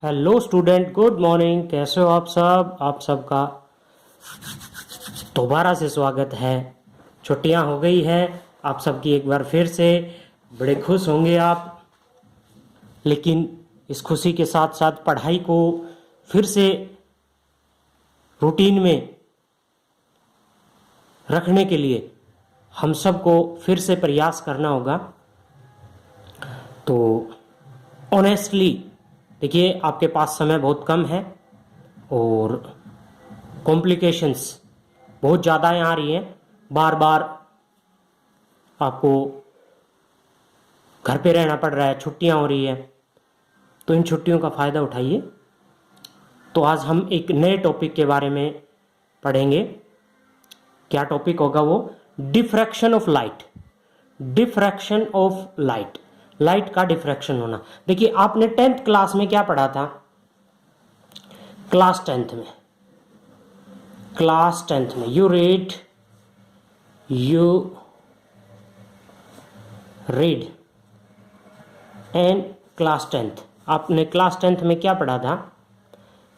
Hello student, good morning. कैसे हो आप सब? आप सबका दोबारा से स्वागत है। छुट्टियां हो गई है आप सबकी एक बार फिर से। बड़े खुश होंगे आप, लेकिन इस खुशी के साथ साथ पढ़ाई को फिर से रूटीन में रखने के लिए हम सबको फिर से प्रयास करना होगा। तो ऑनेस्टली देखिए, आपके पास समय बहुत कम है और कॉम्प्लिकेशंस बहुत ज़्यादा आ रही हैं। बार बार आपको घर पे रहना पड़ रहा है, छुट्टियां हो रही है, तो इन छुट्टियों का फ़ायदा उठाइए। तो आज हम एक नए टॉपिक के बारे में पढ़ेंगे। क्या टॉपिक होगा वो? Diffraction of light. Diffraction of light, light का डिफ्रैक्शन होना। देखिए, आपने 10th क्लास में क्या पढ़ा था? क्लास 10th में you read and class 10th आपने क्लास 10th में क्या पढ़ा था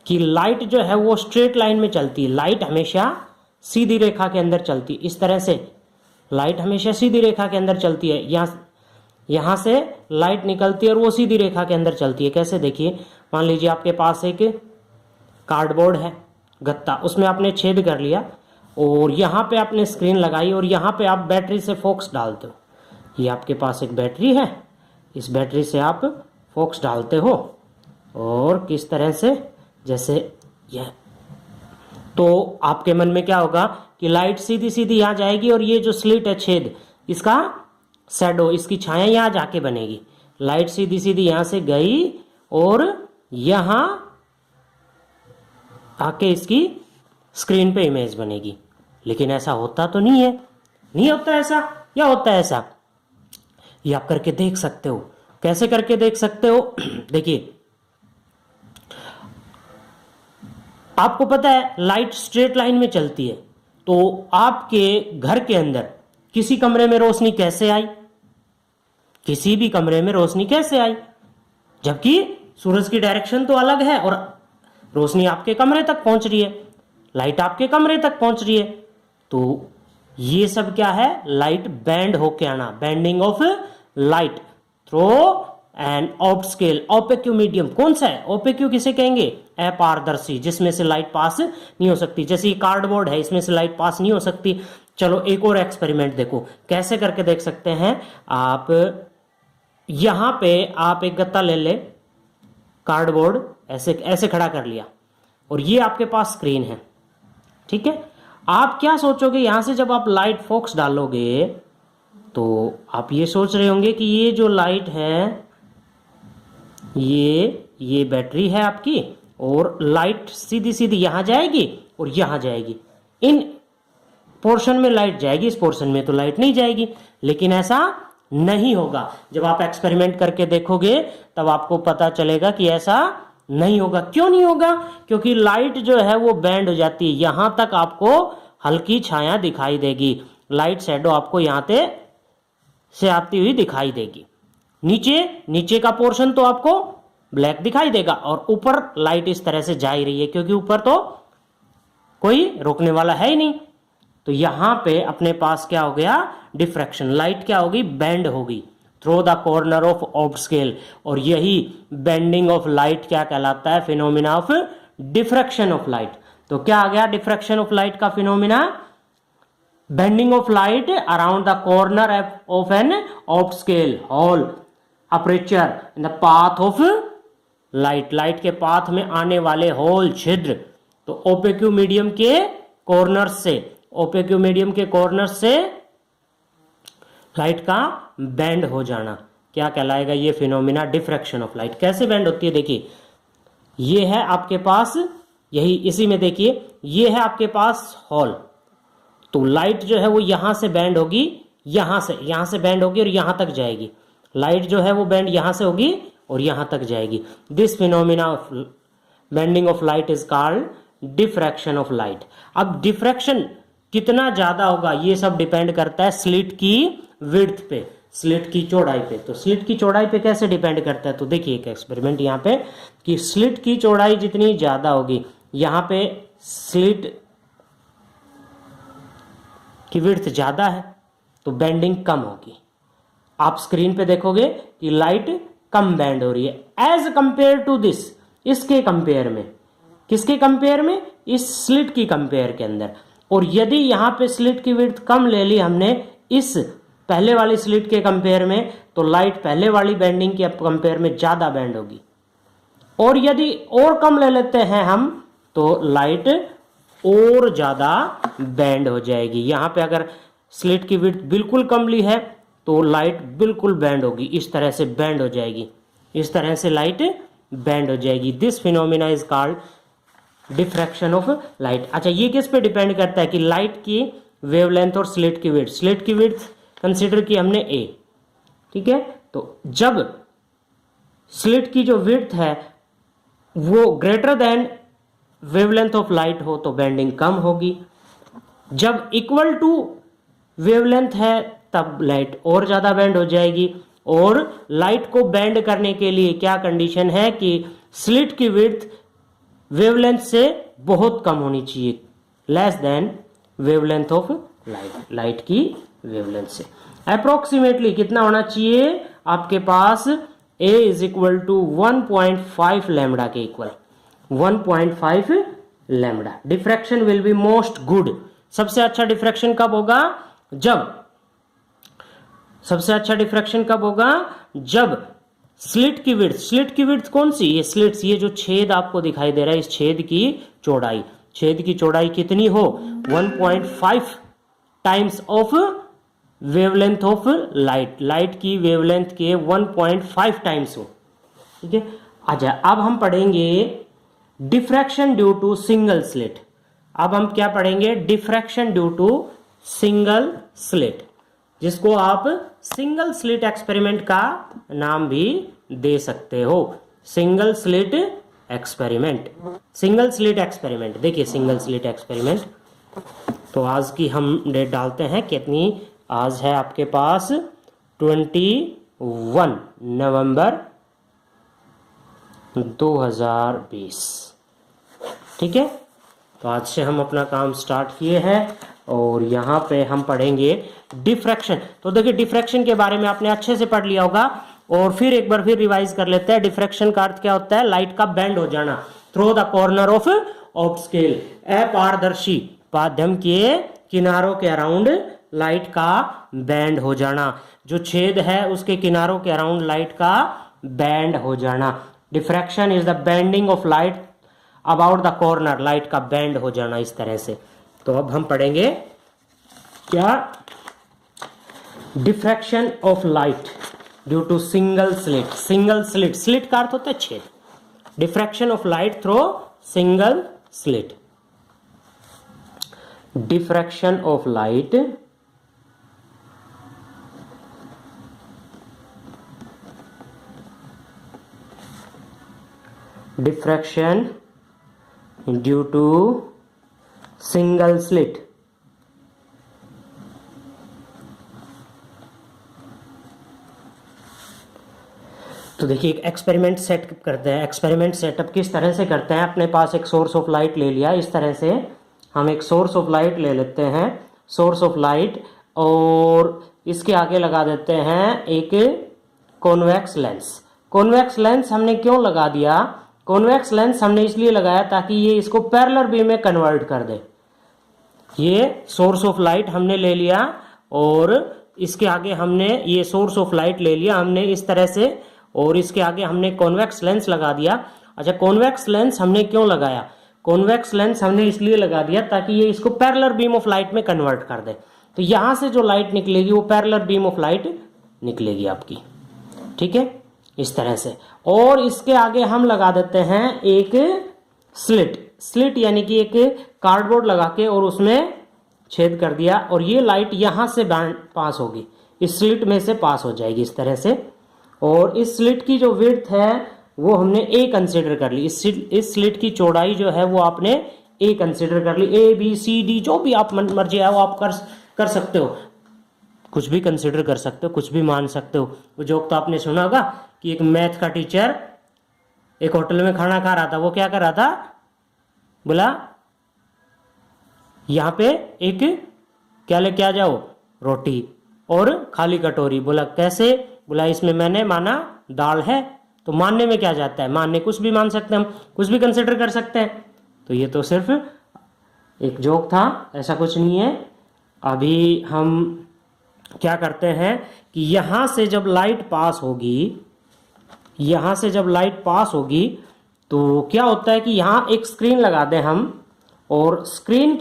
कि लाइट जो है वो स्ट्रेट लाइन में चलती है। लाइट हमेशा सीधी रेखा के अंदर चलती है। इस तरह से लाइट हमेशा सीधी रेखा के अंदर चलती है। यहां से लाइट निकलती है और वो सीधी रेखा के अंदर चलती है। कैसे? देखिए, मान लीजिए आपके पास एक कार्डबोर्ड है, गत्ता, उसमें आपने छेद कर लिया और यहाँ पे आपने स्क्रीन लगाई और यहाँ पे आप बैटरी से फोकस डालते हो। ये आपके पास एक बैटरी है, इस बैटरी से आप फोकस डालते हो और किस तरह से, जैसे यह, तो आपके मन में क्या होगा कि लाइट सीधी सीधी यहाँ जाएगी और ये जो स्लिट है, छेद, इसका शैडो, इसकी छाया यहाँ जाके बनेगी। लाइट सीधी सीधी यहाँ से गई और यहाँ आके इसकी स्क्रीन पे इमेज बनेगी। लेकिन ऐसा होता तो नहीं है, नहीं होता ऐसा, या होता है ऐसा? ये आप करके देख सकते हो। कैसे करके देख सकते हो? देखिए, आपको पता है लाइट स्ट्रेट लाइन में चलती है, तो आपके घर के अंदर किसी कमरे में रोशनी कैसे आई? किसी भी कमरे में रोशनी कैसे आई? जबकि सूरज की डायरेक्शन तो अलग है और रोशनी आपके कमरे तक पहुंच रही है, लाइट आपके कमरे तक पहुंच रही है। तो ये सब क्या है? लाइट बैंड होके आना, bending of light through an optical opaque medium. कौन सा है? ओपेक्यू किसे कहेंगे? अपारदर्शी, जिसमें से लाइट पास नहीं हो सकती। जैसे ये कार्डबोर्ड है, इसमें से लाइट पास नहीं हो सकती। चलो एक और एक्सपेरिमेंट देखो, कैसे करके देख सकते हैं आप। यहां पे आप एक गत्ता ले ले, कार्डबोर्ड ऐसे ऐसे खड़ा कर लिया और ये आपके पास स्क्रीन है, ठीक है। आप क्या सोचोगे? यहां से जब आप लाइट फोकस डालोगे तो आप ये सोच रहे होंगे कि ये जो लाइट है, ये बैटरी है आपकी, और लाइट सीधी सीधी यहां जाएगी और यहां जाएगी। इन पोर्शन में लाइट जाएगी, इस पोर्शन में तो लाइट नहीं जाएगी। लेकिन ऐसा नहीं होगा। जब आप एक्सपेरिमेंट करके देखोगे तब आपको पता चलेगा कि ऐसा नहीं होगा। क्यों नहीं होगा? क्योंकि लाइट जो है वो बैंड हो जाती है। यहां तक आपको हल्की छाया दिखाई देगी, लाइट शैडो आपको यहां से आती हुई दिखाई देगी। नीचे का पोर्शन तो आपको ब्लैक दिखाई देगा और ऊपर लाइट इस तरह से जा ही रही है, क्योंकि ऊपर तो कोई रोकने वाला है ही नहीं। तो यहां पे अपने पास क्या हो गया? डिफ्रैक्शन। लाइट क्या होगी? बैंड होगी through the corner of optical. और यही बेंडिंग ऑफ लाइट क्या कहलाता है? Phenomena of diffraction of light. तो क्या आ गया डिफ्रैक्शन ऑफ लाइट का phenomena? Bending of light around the corner of an optical hole aperture in the path of light. Light के पाथ में आने वाले होल, छिद्र। तो ओपेक्यू मीडियम के कॉर्नर से, ओपेक्यू मीडियम के कॉर्नर से लाइट का बैंड हो जाना क्या कहलाएगा? ये फिनोमिना डिफ्रैक्शन ऑफ लाइट। कैसे बैंड होती है? देखिए, ये है आपके पास, यही इसी में देखिए, ये है आपके पास हॉल। तो लाइट जो है वो यहां से बैंड होगी, यहां से बैंड होगी और यहां तक जाएगी। लाइट जो है वो बैंड यहां से होगी और यहां तक जाएगी। This phenomena of bending of light is called diffraction of light. अब डिफ्रैक्शन कितना ज्यादा होगा ये सब डिपेंड करता है स्लिट की विड्थ पे। स्लिट की चौड़ाई पे। तो स्लिट की चौड़ाई पे कैसे डिपेंड करता है, तो देखिए एक एक्सपेरिमेंट यहाँ पे कि स्लिट की चौड़ाई जितनी ज़्यादा होगी, यहाँ पे स्लिट की विड्थ ज़्यादा है तो बेंडिंग कम होगी। आप स्क्रीन पे देखोगे कि लाइट कम बेंड हो रही है एज कंपेयर टू दिस, इसके कंपेयर में, किसके कंपेयर में, इस स्लिट की कंपेयर के अंदर। और यदि यहाँ पे स्लिट की विड्थ कम ले ली हमने इस पहले वाली स्लिट के कंपेयर में, तो लाइट पहले वाली बेंडिंग के कंपेयर में ज़्यादा बेंड होगी। और यदि और कम ले लेते हैं हम तो लाइट और ज़्यादा बेंड हो जाएगी। यहाँ पे अगर स्लिट की विड्थ बिल्कुल कम ली है तो लाइट बिल्कुल बेंड होगी, इस तरह से बेंड हो जाएगी, इस तरह से लाइट बेंड हो जाएगी। This phenomena is called diffraction of light. अच्छा, ये किस पे डिपेंड करता है कि लाइट की वेवलेंथ और स्लिट की विड्थ। स्लिट की विड्थ कंसिडर की हमने ए, ठीक है। तो जब स्लिट की जो विड्थ है वो greater than wavelength of light हो तो बेंडिंग कम होगी। जब इक्वल टू वेवलेंथ है तब लाइट और ज़्यादा बेंड हो जाएगी। और लाइट को बेंड करने के लिए क्या कंडीशन है कि स्लिट की विड्थ वेवलेंथ से बहुत कम होनी चाहिए, less than wavelength of light, light की वेवलेंथ से अप्रोक्सीमेटली कितना होना चाहिए आपके पास, A is equal to 1.5 lambda के equal, 1.5 lambda. Diffraction will be most good. सबसे अच्छा डिफ्रैक्शन कब होगा, सबसे अच्छा डिफ्रैक्शन कब होगा जब स्लिट की विड्थ कौन सी, ये स्लिट्स, ये जो छेद आपको दिखाई दे रहा है, इस छेद की चौड़ाई कितनी हो, 1.5 times of wavelength of light की वेवलेंथ के 1.5 टाइम्स हो, ठीक है। अच्छा, अब हम पढ़ेंगे diffraction due to single slit. अब हम क्या पढ़ेंगे, diffraction due to single slit, जिसको आप सिंगल स्लिट एक्सपेरिमेंट का नाम भी दे सकते हो, सिंगल स्लिट एक्सपेरिमेंट। देखिए सिंगल स्लिट एक्सपेरिमेंट, तो आज की हम डेट डालते हैं कितनी, आज है आपके पास 21 नवंबर 2020, ठीक है। तो आज से हम अपना काम स्टार्ट किए हैं और यहाँ पे हम पढ़ेंगे डिफ्रैक्शन। तो देखिए डिफ्रैक्शन के बारे में आपने अच्छे से पढ़ लिया होगा और फिर एक बार फिर रिवाइज कर लेते हैं। डिफ्रैक्शन का अर्थ क्या होता है, लाइट का बेंड हो जाना through the corner of opt scale, अपारदर्शी माध्यम के किनारों के अराउंड लाइट का बैंड हो जाना, जो छेद है उसके किनारों के अराउंड लाइट का बैंड हो जाना। Diffraction is the bending of light about the corner, light का बैंड हो जाना इस तरह से। तो अब हम पढ़ेंगे क्या, diffraction of light due to single slit. Slit का अर्थ होता है छेद। Diffraction of light through single slit, diffraction of light diffraction due to single slit. तो देखिए एक एक्सपेरिमेंट सेटअप करते हैं। एक्सपेरिमेंट सेटअप किस तरह से करते हैं, अपने पास एक सोर्स ऑफ लाइट ले लिया, इस तरह से हम एक सोर्स ऑफ लाइट ले लेते हैं, सोर्स ऑफ लाइट, और इसके आगे लगा देते हैं एक कॉन्वेक्स लेंस। कॉन्वेक्स लेंस हमने क्यों लगा दिया, कॉन्वेक्स लेंस हमने इसलिए लगाया ताकि ये इसको पैरेलल बीम में कन्वर्ट कर दे। ये सोर्स ऑफ लाइट हमने ले लिया और इसके आगे हमने ये सोर्स ऑफ लाइट ले लिया हमने इस तरह से, और इसके आगे हमने कॉन्वेक्स लेंस लगा दिया। अच्छा, कॉन्वेक्स लेंस हमने क्यों लगाया, कॉन्वेक्स लेंस हमने इसलिए लगा दिया ताकि ये इसको पैरेलल बीम ऑफ लाइट में कन्वर्ट कर दे। तो यहां से जो लाइट निकलेगी वो पैरेलल बीम ऑफ लाइट निकलेगी आपकी, ठीक है, इस तरह से। और इसके आगे हम लगा देते हैं एक स्लिट यानी कि एक कार्डबोर्ड लगा के और उसमें छेद कर दिया, और ये लाइट यहां से पास होगी, इस स्लिट में से पास हो जाएगी इस तरह से। और इस स्लिट की जो विड्थ है वो हमने ए कंसिडर कर ली, इस स्लिट की चौड़ाई जो है वो आपने ए कंसिडर कर ली। ए बी सी डी जो भी आप मर्जी है वो आप कर सकते हो। कुछ भी कंसिडर कर सकते हो, कुछ भी मान सकते हो। वो जोक तो आपने सुना होगा कि एक मैथ का टीचर एक होटल में खाना खा रहा था। वो क्या कर रहा था, बोला यहाँ पे एक क्या लेके आ जाओ, रोटी और खाली कटोरी। बोला कैसे, बोला इसमें मैंने माना दाल है। तो मानने में क्या जाता है, मानने कुछ भी मान सकते हैं हम, कुछ भी कंसिडर कर सकते हैं। तो ये तो सिर्फ एक जोक था, ऐसा कुछ नहीं है। अभी हम क्या करते हैं कि यहां से जब लाइट पास होगी, यहां से जब लाइट पास होगी तो क्या होता है कि यहां एक स्क्रीन लगा दें हम, और स्क्रीन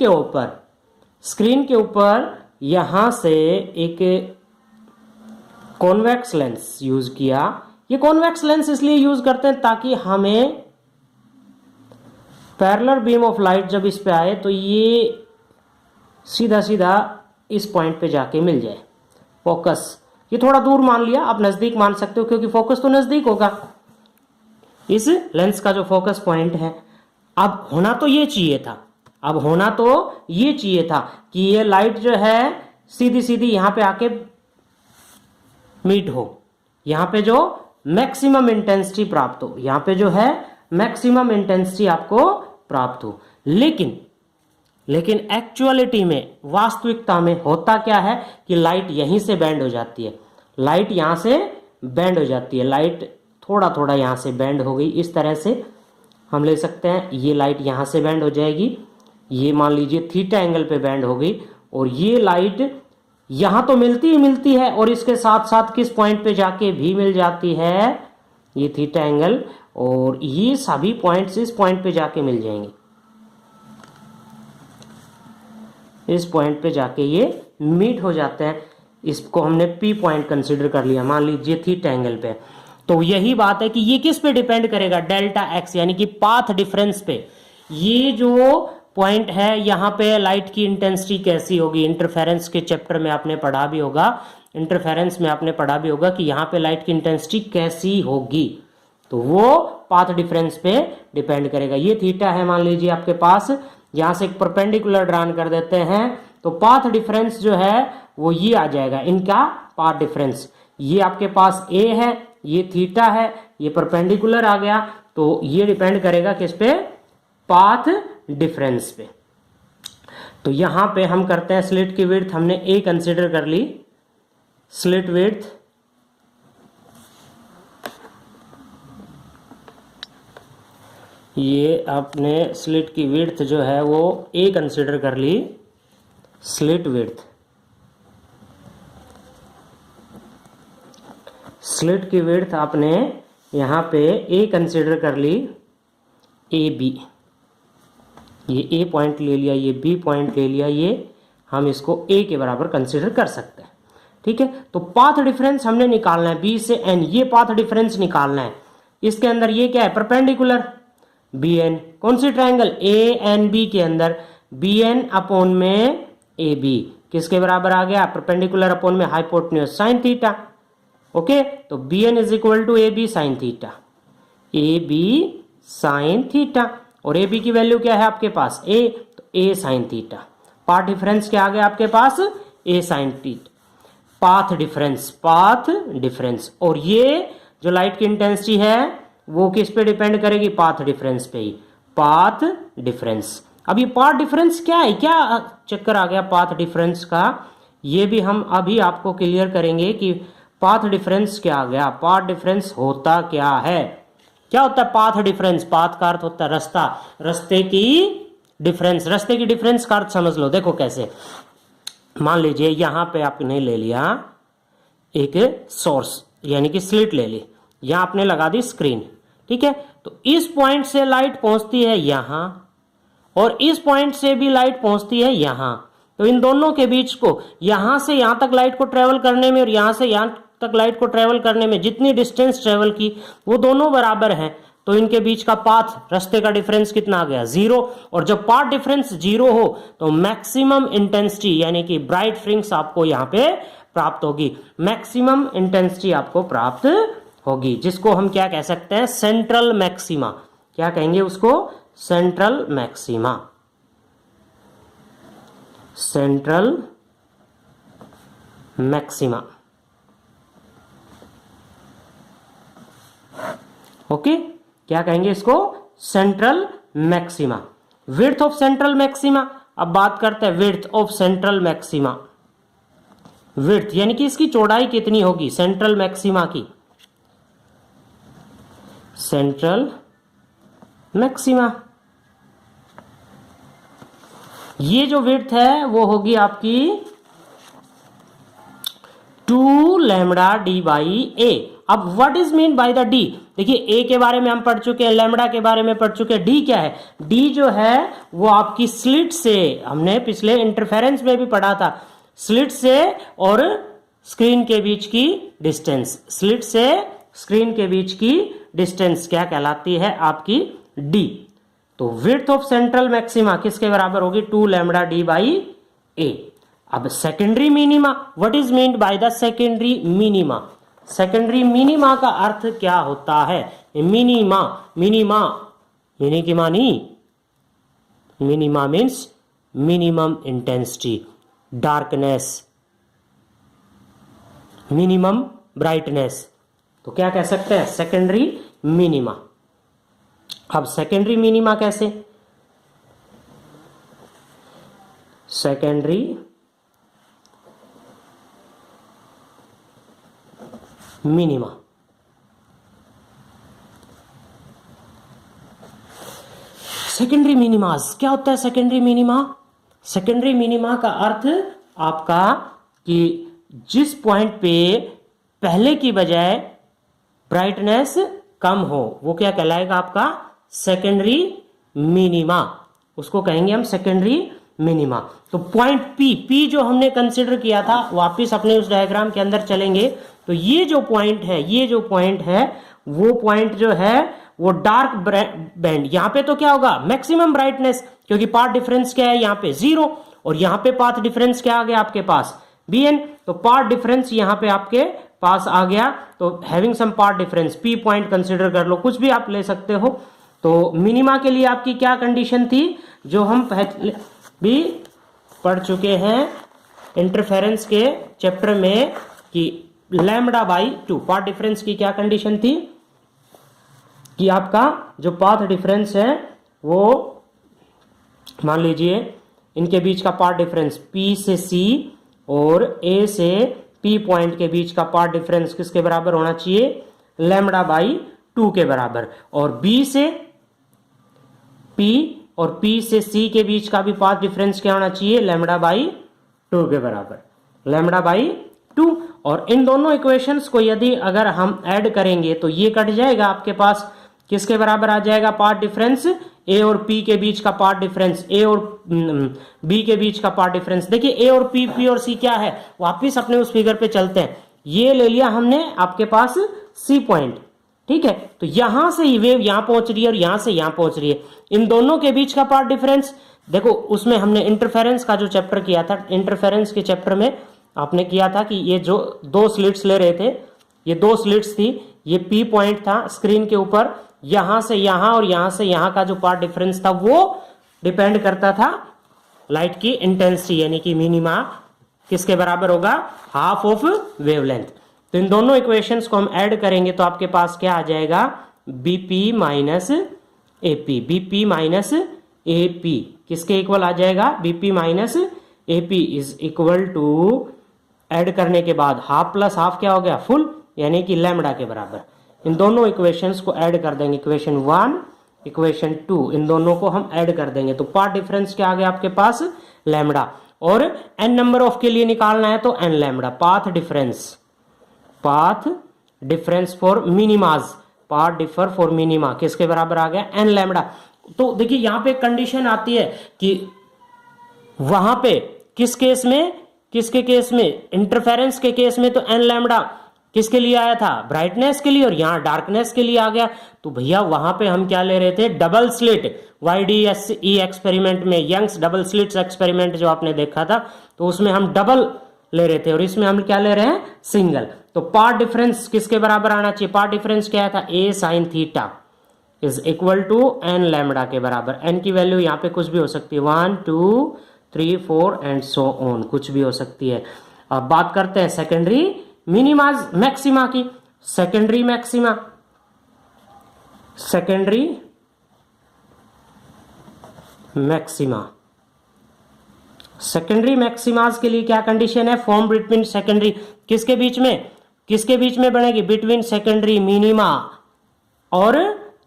के ऊपर यहां से एक कॉन्वेक्स लेंस यूज किया। ये कॉन्वेक्स लेंस इसलिए यूज करते हैं ताकि हमें पैरेलल बीम ऑफ लाइट जब इस पे आए तो ये सीधा सीधा इस पॉइंट पे जाके मिल जाए। फोकस ये थोड़ा दूर मान लिया, आप नजदीक मान सकते हो क्योंकि फोकस तो नजदीक होगा, इस लेंस का जो फोकस पॉइंट है। अब होना तो ये चाहिए था, अब होना तो ये चाहिए था कि ये लाइट जो है सीधी सीधी यहां पे आके मीट हो, यहां पे जो मैक्सिमम इंटेंसिटी प्राप्त हो, यहां पे जो है मैक्सिमम इंटेंसिटी आपको प्राप्त हो। लेकिन एक्चुअलिटी में, वास्तविकता में होता क्या है कि लाइट यहीं से बैंड हो जाती है, लाइट यहां से बैंड हो जाती है, लाइट थोड़ा थोड़ा यहां से बैंड हो गई। इस तरह से हम ले सकते हैं, ये लाइट यहां से बैंड हो जाएगी, ये मान लीजिए थीटा एंगल पे बैंड हो गई, और ये लाइट यहां तो मिलती ही मिलती है और इसके साथ साथ किस पॉइंट पे जाके भी मिल जाती है, ये थीटा एंगल, और ये सभी पॉइंट्स इस पॉइंट पे जाके मिल जाएंगे, इस पॉइंट पे जाके ये मीट हो जाते हैं। इसको हमने पी पॉइंट कंसीडर कर लिया, मान लीजिए थीटा एंगल पे। तो यही बात है कि ये किस पे डिपेंड करेगा, डेल्टा एक्स, यानी कि पाथ डिफरेंस पे। ये जो पॉइंट है यहाँ पे लाइट की इंटेंसिटी कैसी होगी, इंटरफेरेंस के चैप्टर में आपने पढ़ा भी होगा, इंटरफेरेंस में आपने पढ़ा भी होगा कि यहाँ पे लाइट की इंटेंसिटी कैसी होगी, तो वो पाथ डिफरेंस पे डिपेंड करेगा। ये थीटा है मान लीजिए आपके पास, यहां से एक परपेंडिकुलर ड्रॉन कर देते हैं तो पाथ डिफरेंस जो है वो ये आ जाएगा, इनका पाथ डिफरेंस। ये आपके पास ए है, ये थीटा है, ये परपेंडिकुलर आ गया, तो ये डिपेंड करेगा किस पे, पाथ डिफरेंस पे। तो यहां पे हम करते हैं स्लिट की विड्थ, हमने ए कंसीडर कर ली, स्लिट विड्थ ये आपने स्लिट की विड्थ जो है वो ए कंसीडर कर ली, स्लिट विड्थ, स्लिट की विड्थ आपने यहाँ पे ए कंसीडर कर ली, ए बी, ये ए पॉइंट ले लिया, ये बी पॉइंट ले लिया, ये हम इसको ए के बराबर कंसीडर कर सकते हैं। ठीक है, तो पाथ डिफरेंस हमने निकालना है, बी से एन, ये पाथ डिफरेंस निकालना है। इसके अंदर ये क्या है, परपेंडिकुलर बी एन, कौन C triangle, A N B के अंदर बी एन अपॉन में ए बी किसके बराबर आ गया, परपेंडिकुलर अपॉन में हाइपोटेन्यूज साइन थीटा। ओके, तो B N is equal to A B sine theta, A B sine theta, और ए बी की वैल्यू क्या है आपके पास, ए, तो ए साइन थीटा। पाथ डिफरेंस क्या आ गया आपके पास, ए साइन थीटा, पाथ डिफरेंस। और ये जो लाइट की इंटेंसिटी है वो किस पे डिपेंड करेगी, पाथ डिफरेंस पे ही, पाथ डिफरेंस। अब ये पाथ डिफरेंस क्या है, क्या चक्कर आ गया पाथ डिफरेंस का, ये भी हम अभी आपको क्लियर करेंगे कि पाथ डिफरेंस क्या आ गया, पाथ डिफरेंस होता क्या है, क्या होता है पाथ डिफरेंस। पाथ का अर्थ होता है रास्ता, रास्ते की डिफरेंस, रास्ते की डिफरेंस का अर्थ समझ लो। देखो कैसे, मान लीजिए यहां पे आपने ले लिया एक सोर्स यानी कि स्लिट ले ली, यहां आपने लगा दी स्क्रीन, ठीक है, तो इस पॉइंट से लाइट पहुंचती है यहां और इस पॉइंट से भी लाइट पहुंचती है यहां, तो इन दोनों के बीच को यहां से यहां तक लाइट को ट्रेवल करने में और यहां से यहां तक लाइट को ट्रेवल करने में जितनी डिस्टेंस ट्रेवल की वो दोनों बराबर हैं, तो इनके बीच का पाथ, रास्ते का डिफरेंस कितना आ गया, 0। और जब पाथ डिफरेंस 0 हो तो मैक्सिमम इंटेंसिटी यानी कि ब्राइट फ्रिंग्स आपको यहां पे प्राप्त होगी, मैक्सिमम इंटेंसिटी आपको प्राप्त होगी, जिसको हम क्या कह सकते हैं, सेंट्रल मैक्सिमा। क्या कहेंगे उसको, central maxima, central maxima. Okay, क्या कहेंगे इसको? Central maxima. Width of central maxima. अब बात करते हैं width of central maxima. Width यानी कि इसकी चौड़ाई कितनी होगी सेंट्रल मैक्सिमा की, सेंट्रल मैक्सिमा। ये जो विड्थ है वो होगी आपकी 2 लैम्बडा डी बाई ए। अब what is mean by the D? देखिए ए के बारे में हम पढ़ चुके हैं, लैम्बडा के बारे में पढ़ चुके हैं, डी क्या है? डी जो है वो आपकी स्लिट से, हमने पिछले इंटरफेरेंस में भी पढ़ा था, स्लिट से और स्क्रीन के बीच की डिस्टेंस, स्लिट से स्क्रीन के बीच की डिस्टेंस क्या कहलाती है? आपकी डी। तो विड्थ ऑफ सेंट्रल मैक्सिमा किसके बराबर होगी? 2 लैम्बडा डी बाई ए। अब secondary minima, what is meant by the secondary minima? Secondary minima का अर्थ क्या होता है? मिनिमा, मिनिमा मीनिंग की मानी, minima means minimum intensity, darkness, minimum brightness. तो क्या कह सकते हैं? Secondary minima. अब सेकेंडरी मिनिमा कैसे? सेकेंडरी मिनिमा, सेकेंडरी मिनिमास क्या होता है? सेकेंडरी मिनिमा, सेकेंडरी मिनिमा का अर्थ आपका कि जिस पॉइंट पे पहले की बजाय ब्राइटनेस कम हो वो क्या कहलाएगा? आपका सेकेंडरी मिनिमा। उसको कहेंगे हम सेकेंडरी मिनिमा। तो पॉइंट पी, पी जो हमने कंसिडर किया था, वापस अपने उस डायग्राम के अंदर चलेंगे तो ये जो पॉइंट है, ये जो पॉइंट है वो पॉइंट जो है वो डार्क बैंड, यहां पे तो क्या होगा? मैक्सिमम ब्राइटनेस, क्योंकि पाथ डिफरेंस क्या है? यहां पे 0 और यहां पे पाथ डिफरेंस क्या आ गया आपके पास? bn। तो पाथ डिफरेंस यहां पे आपके पास आ गया, तो having some path difference P point consider कर लो, कुछ भी आप ले सकते हो। तो मिनिमा के लिए आपकी क्या कंडीशन थी जो हम पहले भी पढ़ चुके हैं इंटरफेरेंस के चैप्टर में कि लैम्बडा बाई 2 पाथ डिफरेंस की क्या कंडीशन थी कि आपका जो पाथ डिफरेंस है वो मान लीजिए इनके बीच का पाथ डिफरेंस P से C और A से P पॉइंट के बीच का पाथ डिफरेंस किसके बराबर होना चाहिए? लैम्बडा बाई 2 के बराबर। और B से P और P से C के बीच का भी पाथ डिफरेंस क्या होना चाहिए? लैम्बडा बाई 2 के बराबर, लैम्बडा बाई 2। और इन दोनों इक्वेशंस को यदि अगर हम ऐड करेंगे तो ये कट जाएगा, आपके पास किसके बराबर आ जाएगा? पाथ डिफरेंस A और P के बीच का पाथ डिफरेंस, A और B के बीच का पाथ डिफरेंस। देखिए A और P और C क्या है? वापिस अपने उस फिगर पे चलते हैं। ये ले लिया हमने आपके पास C पॉइंट, ठीक है? तो यहां से ये वेव यहां पहुंच रही है और यहां से यहां पहुंच रही है, इन दोनों के बीच का पाथ डिफरेंस देखो, उसमें हमने इंटरफेरेंस का जो चैप्टर किया था, इंटरफेरेंस के चैप्टर में आपने किया था कि ये जो 2 स्लिट्स ले रहे थे, ये 2 स्लिट्स थी, ये P पॉइंट था स्क्रीन के ऊपर, यहां से यहां और यहां से यहां का जो पाथ डिफरेंस था वो डिपेंड करता था लाइट की इंटेंसिटी, यानी कि मिनिमा किसके बराबर होगा? Half of wavelength. तो इन दोनों इक्वेशंस को हम ऐड करेंगे तो आपके पास क्या आ जाएगा? BP minus AP, BP minus AP किसके इक्वल आ जाएगा? BP minus AP is equal to, add करने के बाद हाफ प्लस हाफ क्या हो गया? फुल, यानी कि लैम्बडा के बराबर। इन दोनों इक्वेशंस को ऐड कर देंगे, इक्वेशन 1 इक्वेशन 2, इन दोनों को हम ऐड कर देंगे तो पाथ डिफरेंस क्या आ गया आपके पास? लैम्बडा। और n नंबर ऑफ के लिए निकालना है तो n lambda. Path difference for minimas, path differ for minima किसके बराबर आ गया? n lambda. तो देखिए यहां पे कंडीशन आती है कि वहां पे किस केस में, किसके केस में? इंटरफेरेंस के केस में तो n लैम्बडा किसके लिए आया था? ब्राइटनेस के लिए, और यहां डार्कनेस के लिए आ गया। तो भैया वहां पे हम क्या ले रहे थे? डबल स्लिट, YDSE एक्सपेरिमेंट में, यंग्स डबल स्लिट्स एक्सपेरिमेंट जो आपने देखा था, तो उसमें हम डबल ले रहे थे और इसमें हम क्या ले रहे हैं? सिंगल। तो पाथ डिफरेंस किसके बराबर आना चाहिए? पाथ डिफरेंस क्या था? A sin theta is equal to n lambda के बराबर। n की वैल्यू यहाँ पे कुछ भी हो सकती है, 1 2 3 4 एंड सो ऑन, कुछ भी हो सकती है। अब बात करते हैं सेकेंडरी मिनिमाज मैक्सिमा की। Secondary maxima, secondary maxima, secondary maximas के लिए क्या कंडीशन है? फॉर्म बिटवीन सेकेंडरी, किसके बीच में, किसके बीच में बनेगी? बिटवीन सेकेंडरी मिनिमा और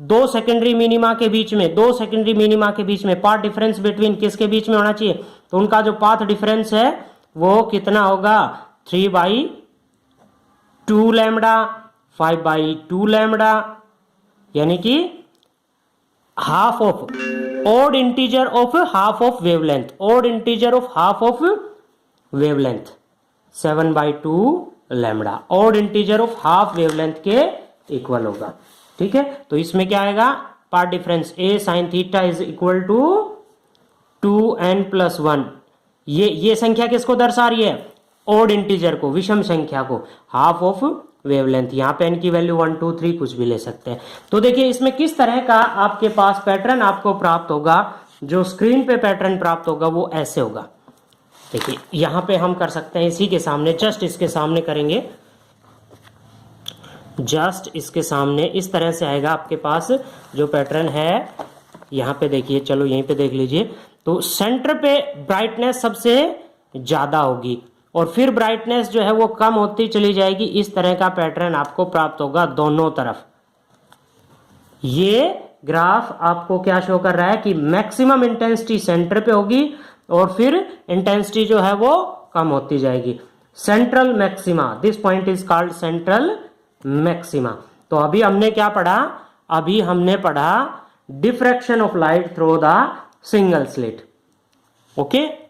दो सेकेंडरी मिनिमा के बीच में, दो सेकेंडरी मिनिमा के बीच में। पाथ डिफरेंस बिटवीन किसके बीच में होना चाहिए? तो उनका जो पाथ डिफरेंस है वो कितना होगा? 3/2 लैम्बडा, 5/2 लैम्बडा, यानी कि half of odd integer of half of wavelength, odd integer of half of wavelength, 7/2 lambda, odd integer of half wavelength के इक्वल होगा। ठीक है, तो इसमें क्या आएगा? Path difference a sin theta is equal to 2n+1। ये संख्या किसको दर्शा रही है? odd integer को, विषम संख्या को, हाफ ऑफ वेवलेंथ। यहाँ पे n की वैल्यू 1 2 3 कुछ भी ले सकते हैं। तो देखिए इसमें किस तरह का आपके पास पैटर्न आपको प्राप्त होगा। जो स्क्रीन पे पैटर्न प्राप्त होगा वो ऐसे होगा। देखिए यहाँ पे हम कर सकते हैं इसी के सामने, जस्ट इसके सामने करेंगे, जस्ट इसके सामने इस तरह से आएगा आपके पास जो पैटर्न है। यहाँ पे देखिए, चलो यहीं पे देख लीजिए। तो सेंटर पे ब्राइटनेस सबसे ज्यादा होगी और फिर ब्राइटनेस जो है वो कम होती चली जाएगी। इस तरह का पैटर्न आपको प्राप्त होगा दोनों तरफ। ये ग्राफ आपको क्या शो कर रहा है कि मैक्सिमम इंटेंसिटी सेंटर पे होगी और फिर इंटेंसिटी जो है वो कम होती जाएगी। Central maxima, this point is called central maxima. तो अभी हमने क्या पढ़ा? अभी हमने पढ़ा diffraction of light through the single slit. Okay.